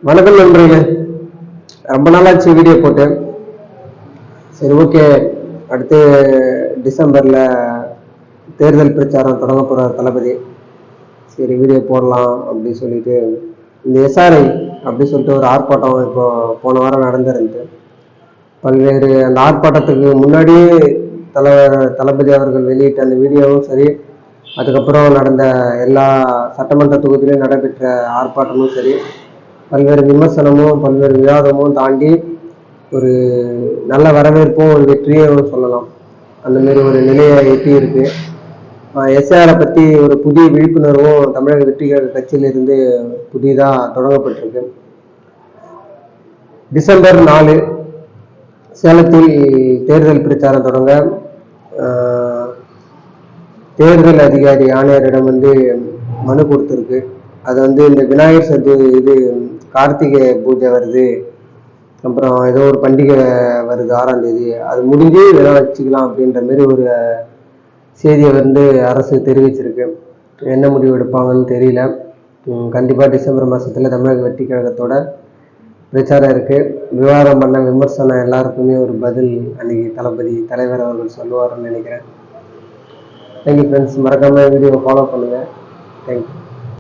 வணக்கம் நண்பர்களே. ரொம்ப நாளாச்சு வீடியோ போட்டு. சரி, ஓகே. அடுத்து டிசம்பர்ல தேர்தல் பிரச்சாரம் தொடங்க போறார் தளபதி. சரி, வீடியோ போடலாம் அப்படின்னு சொல்லிட்டு இந்த எஸ்ஆர்ஐ அப்படின்னு சொல்லிட்டு ஒரு ஆர்ப்பாட்டம் இப்போ போன வாரம் நடந்திருந்து பல்வேறு அந்த ஆர்ப்பாட்டத்துக்கு முன்னாடியே தளபதி அவர்கள் வெளியிட்ட அந்த வீடியோவும் சரி, அதுக்கப்புறம் நடந்த எல்லா சட்டமன்ற தொகுதியிலும் நடைபெற்ற ஆர்ப்பாட்டமும் சரி, பல்வேறு விமர்சனமும் பல்வேறு விவாதமும் தாண்டி ஒரு நல்ல வரவேற்பும் ஒரு வெற்றியும் சொல்லலாம். அந்த மாதிரி ஒரு நிலையை எட்டி இருக்கு. எஸ்ஆரை பற்றி ஒரு புதிய விழிப்புணர்வும் தமிழக வெற்றிகழக கட்சியிலிருந்து புதிதாக தொடங்கப்பட்டிருக்கு. டிசம்பர் 4 சேலத்தில் தேர்தல் பிரச்சாரம் தொடங்க தேர்தல் அதிகாரி ஆணையரிடம் மனு கொடுத்துருக்கு. அது இந்த விநாயகர் சதுர்த்தி, கார்த்திகை பூஜை வருது, அப்புறம் ஏதோ ஒரு பண்டிகை வருது 6ஆம் தேதி, அது முடிஞ்சு இதெல்லாம் வச்சுக்கலாம் அப்படின்ற மாதிரி ஒரு செய்தியை அரசு தெரிவிச்சிருக்கு. என்ன முடிவு எடுப்பாங்கன்னு தெரியல. கண்டிப்பாக டிசம்பர் மாதத்தில் தமிழக வெற்றி கழகத்தோட பிரச்சாரம் இருக்குது. விவாதம் பண்ண விமர்சனம் எல்லாருக்குமே ஒரு பதில் அன்னைக்கு தலைவர் அவர்கள் சொல்லுவார்னு நினைக்கிறேன். Thank you friends. மறக்காமல் வீடியோவை ஃபாலோ பண்ணுங்கள். தேங்க்யூ.